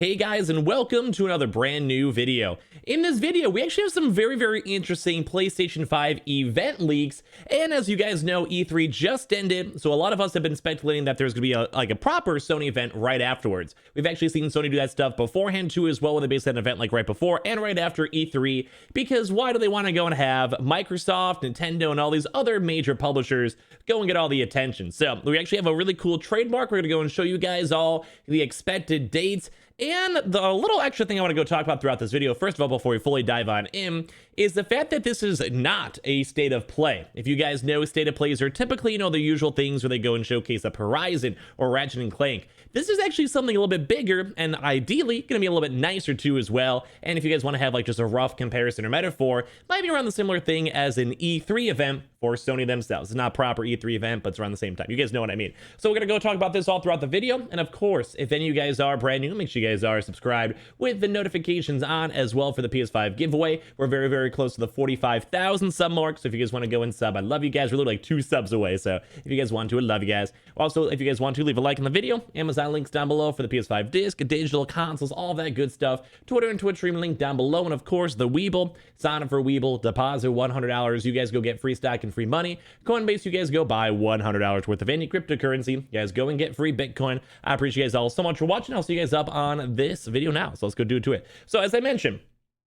Hey guys, and welcome to another brand new video. In this video, we actually have some very interesting PlayStation 5 event leaks, and as you guys know, E3 just ended, so a lot of us have been speculating that there's going to be a proper Sony event right afterwards. We've actually seen Sony do that stuff beforehand too as well, when they basically had an event like right before and right after E3, because why do they want to go and have Microsoft, Nintendo, and all these other major publishers go and get all the attention? So we actually have a really cool trademark. We're going to go and show you guys all the expected dates. And the little extra thing I want to go talk about throughout this video, first of all, before we fully dive on in, is the fact that this is not a state of play. If you guys know, state of plays are typically, the usual things where they go and showcase up Horizon or Ratchet and Clank. This is actually something a little bit bigger and ideally going to be a little bit nicer too as well. And if you guys want to have like just a rough comparison or metaphor, might be around the similar thing as an E3 event for Sony themselves. It's not a proper E3 event, but it's around the same time. You guys know what I mean. So we're going to go talk about this all throughout the video. And of course, if any of you guys are brand new, make sure you guys are subscribed with the notifications on as well for the PS5 giveaway. We're very close to the 45,000 sub mark. So if you guys want to go and sub, I love you guys. We're literally like 2 subs away. So if you guys want to, I love you guys. Also, if you guys want to, leave a like on the video. Amazon links down below for the PS5 disc, digital consoles, all that good stuff. Twitter and Twitch stream link down below. And of course, the Weeble. Sign up for Weeble. Deposit $100. You guys go get free stock and free money. Coinbase, you guys go buy $100 worth of any cryptocurrency. You guys go and get free Bitcoin. I appreciate you guys all so much for watching. I'll see you guys up on this video now. So let's go do it. So as I mentioned,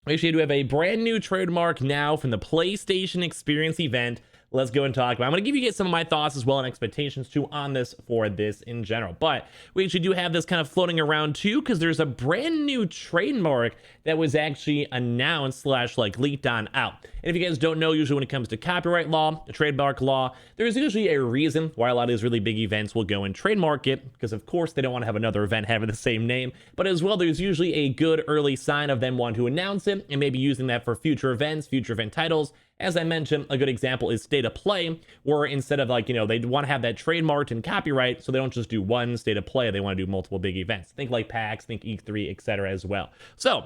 we actually do have a brand new trademark now from the PlayStation Experience event. Let's go and talk about. I'm going to give you guys some of my thoughts as well and expectations too on this for this in general. But we actually do have this kind of floating around too, because there's a brand new trademark that was actually announced / leaked on out. And if you guys don't know, usually when it comes to copyright law, the trademark law, there's usually a reason why a lot of these really big events will go and trademark it, because of course they don't want to have another event having the same name. But as well, there's usually a good early sign of them wanting to announce it and maybe using that for future events, future event titles. As I mentioned, a good example is State of Play, where instead of they want to have that trademarked and copyright, so they don't just do one State of Play, they want to do multiple big events. Think like PAX, think E3, etc. as well. So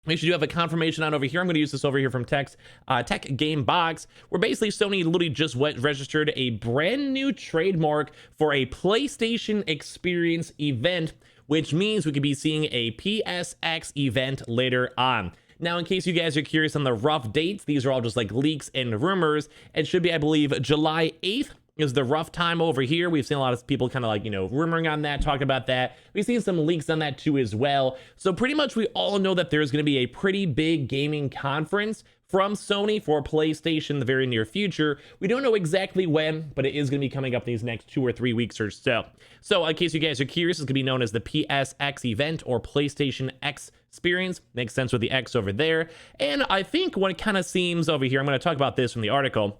we should do have a confirmation on over here. I'm going to use this over here from Tech Game Box, where basically Sony literally just registered a brand new trademark for a PlayStation Experience event, which means we could be seeing a PSX event later on. Now, in case you guys are curious on the rough dates, these are all just like leaks and rumors. It should be, I believe, July 8th is the rough time over here. We've seen a lot of people kind of rumoring on that, talking about that. We've seen some leaks on that too as well. So pretty much we all know that there's going to be a pretty big gaming conference from Sony for PlayStation in the very near future. We don't know exactly when, but it is going to be coming up these next 2 or 3 weeks or so. So in case you guys are curious, it's going to be known as the PSX event or PlayStation X Experience. Makes sense with the X over there. And I think what it kind of seems over here, I'm going to talk about this from the article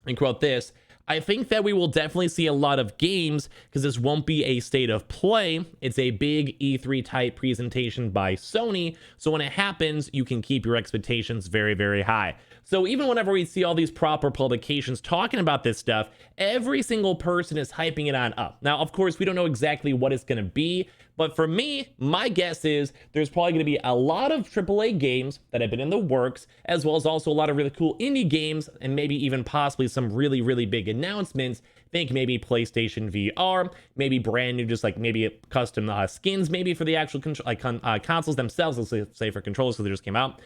and quote this. I think that we will definitely see a lot of games, because this won't be a state of play. It's a big E3 type presentation by Sony. So when it happens, you can keep your expectations very high. So even whenever we see all these proper publications talking about this stuff, every single person is hyping it on up. Now, of course, we don't know exactly what it's going to be, but for me, my guess is there's probably going to be a lot of AAA games that have been in the works, as well as also a lot of really cool indie games, and maybe even possibly some really big announcements. Think maybe PlayStation VR, maybe brand new, just maybe custom skins, maybe for the actual consoles themselves, let's say for controllers, because they just came out.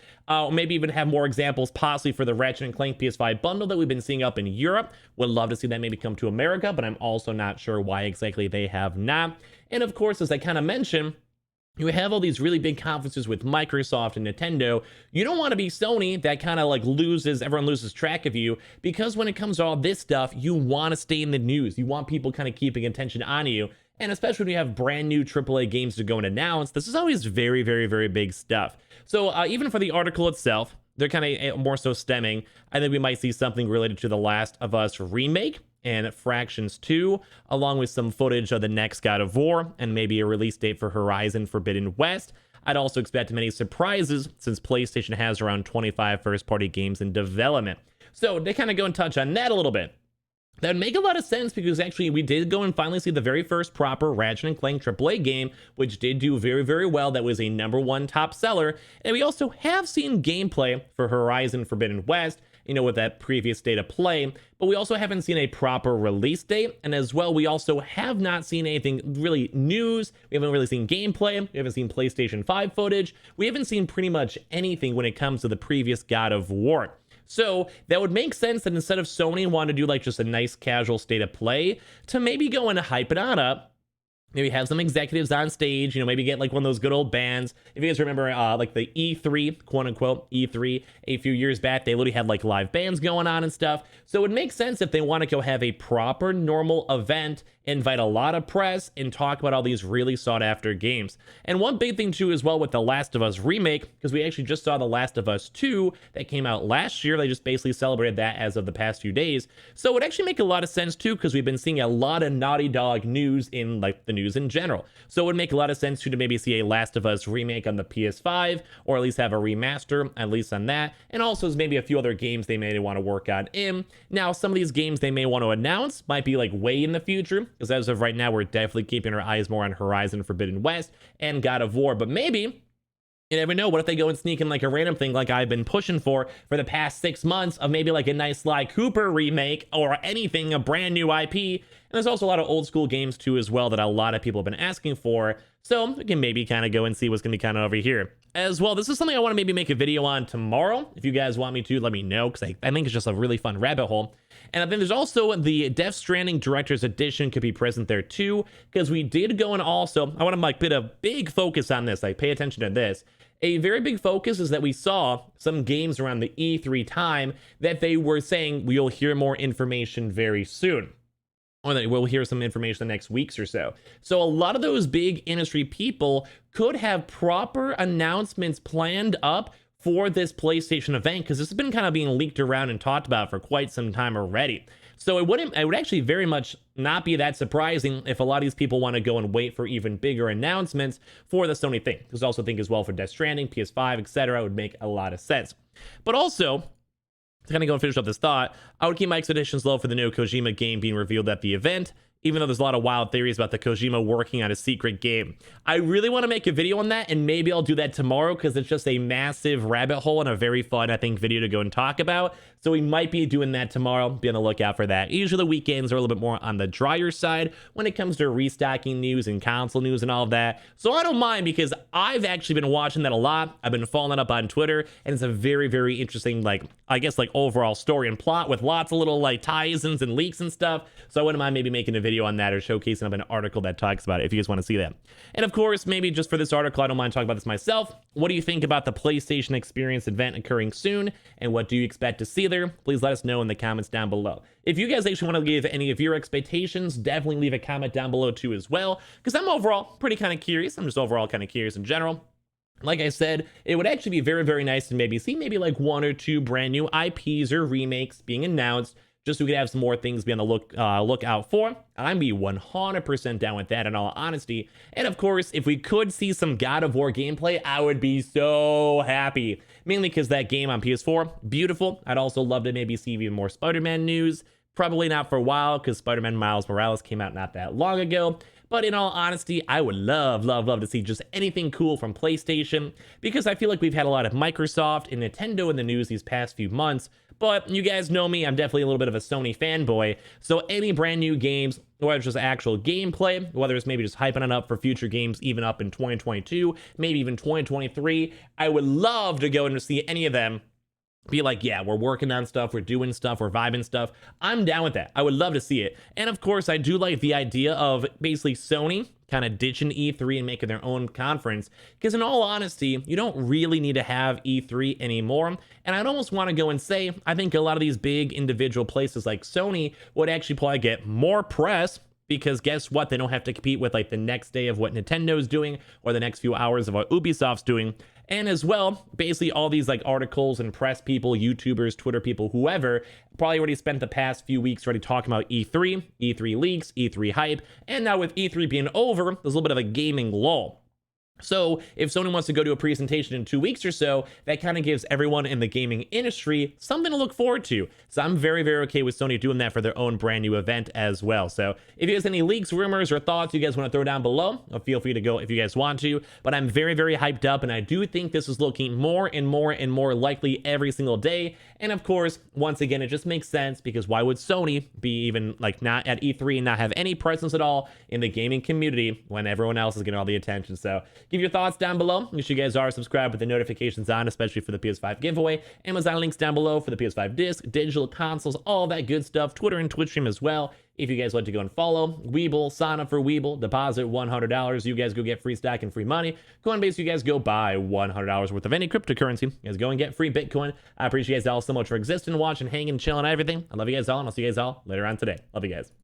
Maybe even have more examples possibly for the Ratchet and Clank PS5 bundle that we've been seeing up in Europe. Would love to see that maybe come to America, but I'm also not sure why exactly they have not. And of course, as I kind of mentioned, you have all these really big conferences with Microsoft and Nintendo. You don't want to be Sony that kind of everyone loses track of you, because when it comes to all this stuff, you want to stay in the news. You want people kind of keeping attention on you. And especially when you have brand new AAA games to go and announce, this is always very big stuff. So even for the article itself, they're kind of more so stemming. I think we might see something related to The Last of Us remake and Fractions 2, along with some footage of the next God of War, and maybe a release date for Horizon Forbidden West. I'd also expect many surprises, since PlayStation has around 25 first-party games in development. So they kind of go and touch on that a little bit. That would make a lot of sense, because actually we did go and finally see the very first proper Ratchet and Clank AAA game, which did do very well. That was a #1 top seller. And we also have seen gameplay for Horizon Forbidden West. you know, with that previous state of play, but we also haven't seen a proper release date. And as well, we also have not seen anything really news. We haven't really seen gameplay. We haven't seen PlayStation 5 footage. We haven't seen pretty much anything when it comes to the previous God of War. So that would make sense that instead of Sony wanting to do like just a nice casual state of play, to maybe go and hype it on up. Maybe have some executives on stage, you know, maybe get like one of those good old bands. If you guys remember like the E3, quote unquote, E3, a few years back, they literally had like live bands going on and stuff. So it would make sense if they want to go have a proper normal event, invite a lot of press, and talk about all these really sought after games. And one big thing too as well with The Last of Us remake, because we actually just saw The Last of Us 2 that came out last year. They just basically celebrated that as of the past few days. So it would actually make a lot of sense too, because we've been seeing a lot of Naughty Dog news in like the news in general. So it would make a lot of sense to maybe see a Last of Us remake on the PS5, or at least have a remaster, at least on that. And also maybe a few other games they may want to work on in. Now, some of these games they may want to announce might be like way in the future, because as of right now, we're definitely keeping our eyes more on Horizon Forbidden West and God of War. But maybe, you never know, what if they go and sneak in like a random thing like I've been pushing for the past 6 months of maybe like a nice Sly Cooper remake or anything, a brand new IP. And there's also a lot of old school games too as well that a lot of people have been asking for. So we can maybe kind of go and see what's going to be kind of over here. As well, this is something I want to maybe make a video on tomorrow. If you guys want me to, let me know, because I think it's just a really fun rabbit hole. And I think there's also the Death Stranding Director's Edition could be present there too, because we did go and also, I want to like put a big focus on this, like pay attention to this. A very big focus is that we saw some games around the E3 time that they were saying we'll hear more information very soon, or that we'll hear some information in the next weeks or so. So a lot of those big industry people could have proper announcements planned up for this PlayStation event, because this has been kind of being leaked around and talked about for quite some time already. So it would actually very much not be that surprising if a lot of these people want to go and wait for even bigger announcements for the Sony thing. Because I also think as well for Death Stranding, PS5, etc., would make a lot of sense. But also, to kind of go and finish up this thought, I would keep my expectations low for the new Kojima game being revealed at the event, even though there's a lot of wild theories about the Kojima working on a secret game. I really want to make a video on that, and maybe I'll do that tomorrow, because it's just a massive rabbit hole and a very fun, I think, video to go and talk about. So we might be doing that tomorrow. Be on the lookout for that. Usually the weekends are a little bit more on the drier side when it comes to restocking news and console news and all of that. So I don't mind, because I've actually been watching that a lot. I've been following that up on Twitter, and it's a very, very interesting, like, I guess, like, overall story and plot with lots of little, like, tie-ins and leaks and stuff. So I wouldn't mind maybe making a video on that or showcasing up an article that talks about it if you guys want to see that. And of course, maybe just for this article, I don't mind talking about this myself. What do you think about the PlayStation Experience event occurring soon? And what do you expect to see there? Please let us know in the comments down below. If you guys actually want to give any of your expectations, definitely leave a comment down below too as well, because I'm overall pretty kind of curious. I'm just overall kind of curious in general. Like I said, it would actually be very, very nice to maybe see maybe like 1 or 2 brand new IPs or remakes being announced, just so we could have some more things be on the lookout for. I'd be 100% down with that, in all honesty. And of course, if we could see some God of War gameplay, I would be so happy. Mainly because that game on PS4, beautiful. I'd also love to maybe see even more Spider-Man news. Probably not for a while, because Spider-Man Miles Morales came out not that long ago. But in all honesty, I would love to see just anything cool from PlayStation, because I feel like we've had a lot of Microsoft and Nintendo in the news these past few months. But you guys know me, I'm definitely a little bit of a Sony fanboy, so any brand new games, whether it's just actual gameplay, whether it's maybe just hyping it up for future games even up in 2022, maybe even 2023, I would love to go and see any of them. Be like, yeah, we're working on stuff, we're doing stuff, we're vibing stuff. I'm down with that. I would love to see it. And of course, I do like the idea of basically Sony kind of ditching E3 and making their own conference, because in all honesty, you don't really need to have E3 anymore. And I'd almost want to go and say, I think a lot of these big individual places like Sony would actually probably get more press, because guess what? They don't have to compete with like the next day of what Nintendo's doing or the next few hours of what Ubisoft's doing. And as well, basically all these like articles and press people, YouTubers, Twitter people, whoever, probably already spent the past few weeks already talking about E3, E3 leaks, E3 hype, and now with E3 being over, there's a little bit of a gaming lull. So if Sony wants to go to a presentation in 2 weeks or so, that kind of gives everyone in the gaming industry something to look forward to. So I'm very, very okay with Sony doing that for their own brand new event as well. So if you guys have any leaks, rumors, or thoughts you guys want to throw down below, feel free to go if you guys want to. But I'm very, very hyped up, and I do think this is looking more and more and more likely every single day. And of course, once again, it just makes sense, because why would Sony be even like not at E3 and not have any presence at all in the gaming community when everyone else is getting all the attention? So give your thoughts down below. Make sure you guys are subscribed with the notifications on, especially for the PS5 giveaway. Amazon links down below for the PS5 disc, digital consoles, all that good stuff. Twitter and Twitch stream as well. If you guys like to go and follow Weeble, sign up for Weeble, deposit $100. You guys go get free stock and free money. Coinbase, you guys go buy $100 worth of any cryptocurrency. You guys go and get free Bitcoin. I appreciate you guys all so much for existing, watching, hanging, chilling, everything. I love you guys all, and I'll see you guys all later on today. Love you guys.